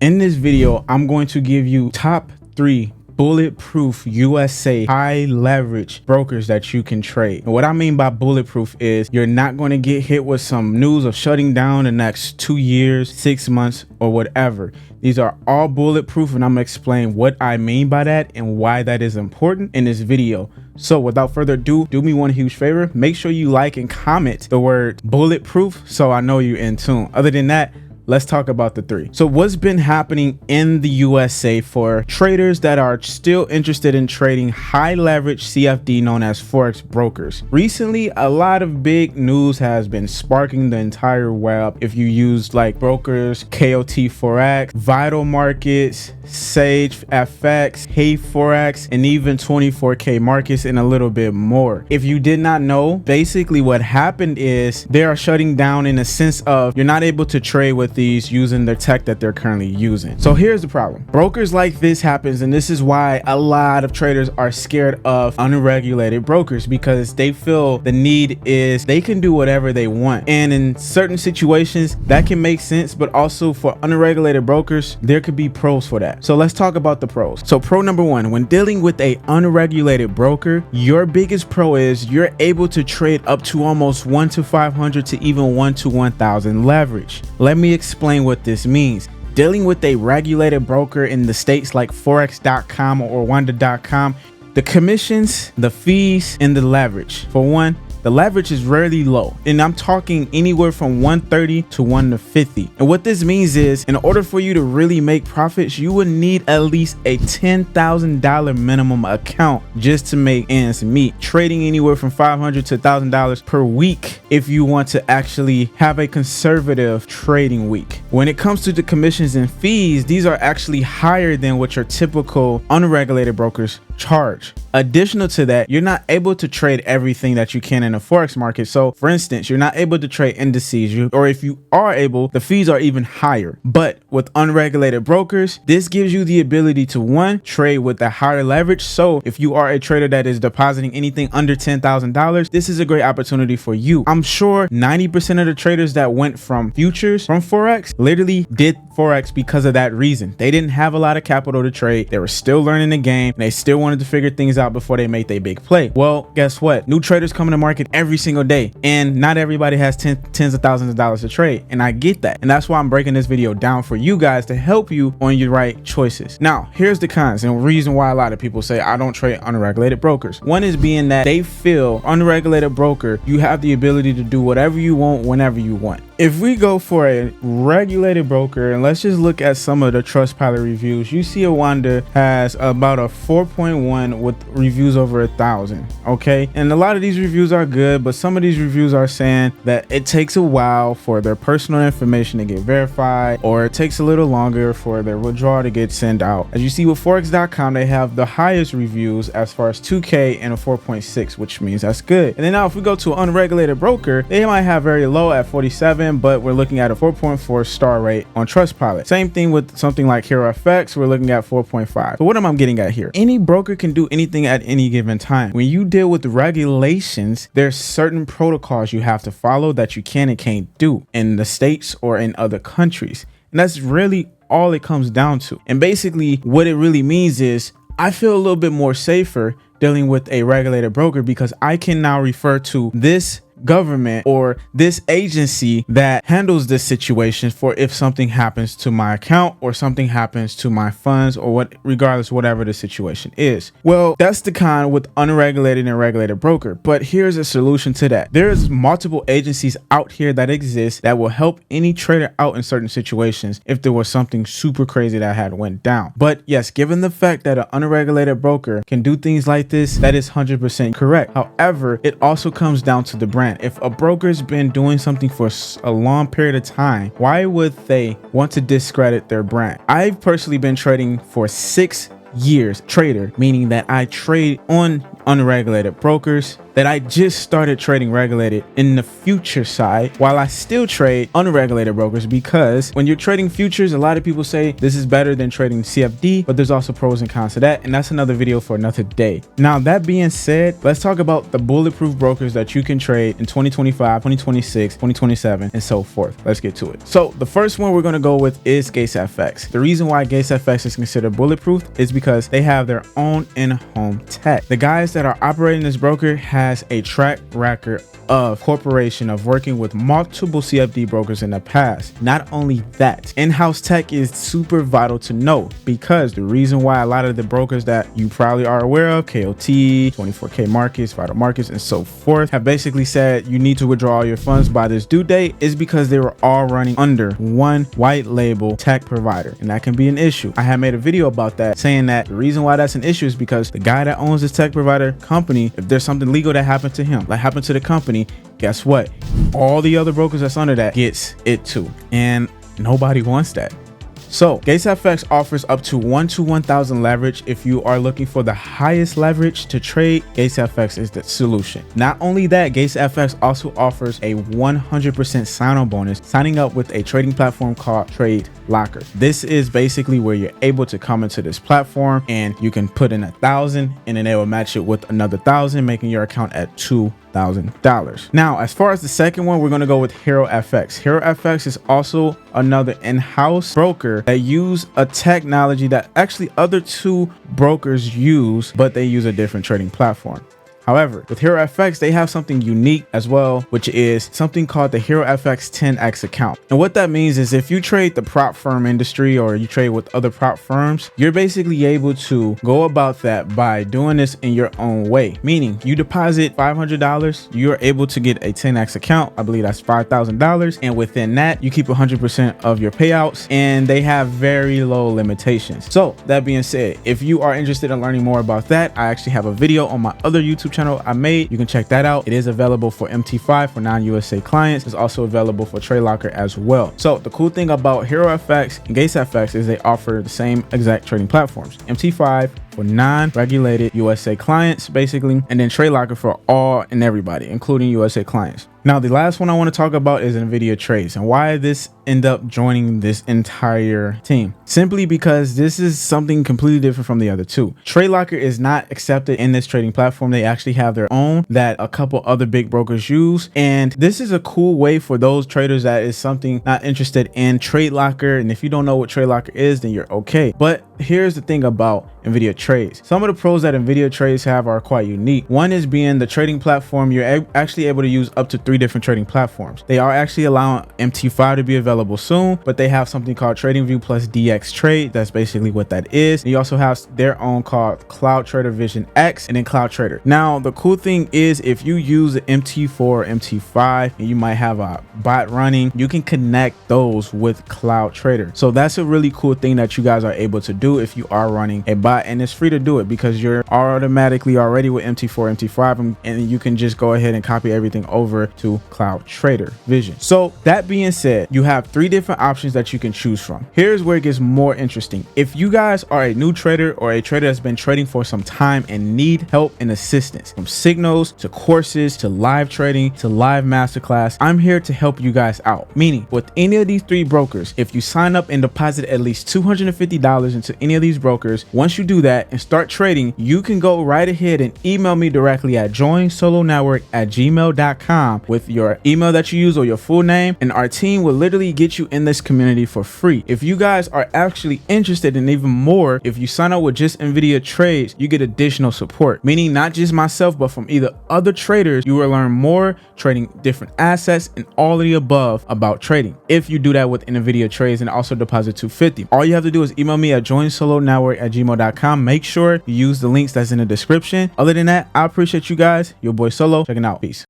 In this video, I'm going to give you top 3 bulletproof USA high leverage brokers that you can trade. And what I mean by bulletproof is you're not going to get hit with some news of shutting down the next 2 years, 6 months, or whatever. These are all bulletproof, and I'm gonna explain what I mean by that and why that is important in this video. So without further ado, do me one huge favor. Make sure you like and comment the word bulletproof so I know you're in tune. Other than that, let's talk about the 3. So what's been happening in the USA for traders that are still interested in trading high leverage CFD known as forex brokers? Recently, a lot of big news has been sparking the entire web. If you use like brokers, KOT Forex, Vital Markets, SageFX, HeroFX, and even 24K Markets and a little bit more. If you did not know, basically what happened is they are shutting down in a sense of you're not able to trade with these using the tech that they're currently using. So here's the problem. Brokers like this happens, and this is why a lot of traders are scared of unregulated brokers, because they feel the need is they can do whatever they want. And in certain situations that can make sense, but also for unregulated brokers, there could be pros for that. So let's talk about the pros. So pro number 1, when dealing with a unregulated broker, your biggest pro is you're able to trade up to almost 1 to 500 to even 1 to 1000 leverage. Let me explain what this means. Dealing with a regulated broker in the States like forex.com or wanda.com, the commissions, the fees, and the leverage. For one, the leverage is rarely low, and I'm talking anywhere from 130 to 150. And what this means is, in order for you to really make profits, you would need at least a $10,000 minimum account just to make ends meet. Trading anywhere from $500 to $1,000 per week if you want to actually have a conservative trading week. When it comes to the commissions and fees, these are actually higher than what your typical unregulated brokers charge. Additional to that, you're not able to trade everything that you can in a forex market. So for instance, you're not able to trade indices, or if you are able, the fees are even higher. But with unregulated brokers, this gives you the ability to, one, trade with a higher leverage. So if you are a trader that is depositing anything under $10,000, this is a great opportunity for you. I'm sure 90% of the traders that went from futures from forex literally did forex because of that reason. They didn't have a lot of capital to trade. They were still learning the game, and they still wanted to figure things out before they made their big play. Well, guess what? New traders come in the market every single day, and not everybody has tens of thousands of dollars to trade. And I get that. And that's why I'm breaking this video down for you guys to help you on your right choices. Now, here's the cons and reason why a lot of people say I don't trade unregulated brokers. One is being that they feel unregulated broker, you have the ability to do whatever you want whenever you want. If we go for a regulated broker, and let's just look at some of the Trustpilot reviews, you see Wanda has about a 4.1 with reviews over 1,000. Okay, and a lot of these reviews are good, but some of these reviews are saying that it takes a while for their personal information to get verified, or it takes a little longer for their withdrawal to get sent out. As you see with forex.com, they have the highest reviews as far as 2K and a 4.6, which means that's good. And then now if we go to an unregulated broker, they might have very low at 47, but we're looking at a 4.4 star rate on Trustpilot. Same thing with something like HeroFX, we're looking at 4.5. So what am I getting at here? Any broker can do anything at any given time. When you deal with regulations, there's certain protocols you have to follow that you can and can't do in the States or in other countries. And that's really all it comes down to. And basically what it really means is I feel a little bit more safer dealing with a regulated broker because I can now refer to this government or this agency that handles this situation for if something happens to my account or something happens to my funds or what, regardless, whatever the situation is. Well, that's the con with unregulated and regulated broker. But here's a solution to that. There's multiple agencies out here that exist that will help any trader out in certain situations if there was something super crazy that had went down. But yes, given the fact that an unregulated broker can do things like this, that is 100% correct. However, it also comes down to the brand. If a broker's been doing something for a long period of time, why would they want to discredit their brand? I've personally been trading for 6 years, trader, meaning that I trade on unregulated brokers that I just started trading regulated in the future side while I still trade unregulated brokers, because when you're trading futures, a lot of people say this is better than trading CFD, but there's also pros and cons to that, and that's another video for another day. Now, that being said, let's talk about the bulletproof brokers that you can trade in 2025, 2026, 2027, and so forth. Let's get to it. So the first one we're going to go with is GatesFX. The reason why GatesFX is considered bulletproof is because they have their own in-home tech. The guys that are operating this broker has a track record of corporation of working with multiple CFD brokers in the past. Not only that, in-house tech is super vital to know, because the reason why a lot of the brokers that you probably are aware of, KOT, 24K markets, vital markets, and so forth, have basically said you need to withdraw all your funds by this due date, is because they were all running under one white label tech provider, and that can be an issue. I had made a video about that, saying that the reason why that's an issue is because the guy that owns this tech provider company, if there's something legal that happened to him, like happened to the company, guess what? All the other brokers that's under that gets it too, and nobody wants that. So GatesFX offers up to 1 to 1,000 leverage. If you are looking for the highest leverage to trade, GatesFX is the solution. Not only that, GatesFX also offers a 100% sign-on bonus signing up with a trading platform called TradeLocker. This is basically where you're able to come into this platform and you can put in 1,000 and then they will match it with another 1,000, making your account at $2,000. Now, as far as the second one, we're going to go with HeroFX. HeroFX is also another in-house broker that use a technology that actually other two brokers use, but they use a different trading platform. However, with HeroFX, they have something unique as well, which is something called the HeroFX 10X account. And what that means is if you trade the prop firm industry or you trade with other prop firms, you're basically able to go about that by doing this in your own way. Meaning you deposit $500, you're able to get a 10X account. I believe that's $5,000. And within that, you keep 100% of your payouts, and they have very low limitations. So that being said, if you are interested in learning more about that, I actually have a video on my other YouTube channel I made. You can check that out. It is available for MT5 for non-USA clients. It's also available for TradeLocker as well. So the cool thing about HeroFX and GatesFX is they offer the same exact trading platforms. MT5 for non-regulated USA clients, basically, and then TradeLocker for all and everybody, including USA clients. Now, the last one I want to talk about is Invidia trades and why this end up joining this entire team. Simply because this is something completely different from the other two. TradeLocker is not accepted in this trading platform. They actually have their own that a couple other big brokers use. And this is a cool way for those traders that is something not interested in TradeLocker. And if you don't know what TradeLocker is, then you're okay. But here's the thing about Invidia trades. Some of the pros that Invidia trades have are quite unique. One is being the trading platform. You're actually able to use up to 3 different trading platforms. They are actually allowing MT5 to be available soon, but they have something called TradingView plus DX Trade. That's basically what that is. And you also have their own called Cloud Trader Vision X and then Cloud Trader. Now, the cool thing is if you use the MT4 or MT5 and you might have a bot running, you can connect those with Cloud Trader. So that's a really cool thing that you guys are able to do if you are running a bot, and it's free to do it because you're automatically already with MT4, MT5, and you can just go ahead and copy everything over to Cloud Trader Vision. So that being said, you have 3 different options that you can choose from. Here's where it gets more interesting. If you guys are a new trader or a trader that's been trading for some time and need help and assistance, from signals to courses to live trading to live masterclass, I'm here to help you guys out. Meaning with any of these 3 brokers, if you sign up and deposit at least $250 into any of these brokers, once you do that and start trading, you can go right ahead and email me directly at joinsolonetwork@gmail.com with your email that you use or your full name, and our team will literally get you in this community for free. If you guys are actually interested in even more, if you sign up with just Invidia trades, you get additional support, meaning not just myself, but from either other traders. You will learn more trading different assets and all of the above about trading. If you do that with Invidia trades and also deposit $250, all you have to do is email me at joinsolonetwork@gmail.com. Make sure you use the links that's in the description. Other than that, I appreciate you guys. Your boy Solo checking out. Peace.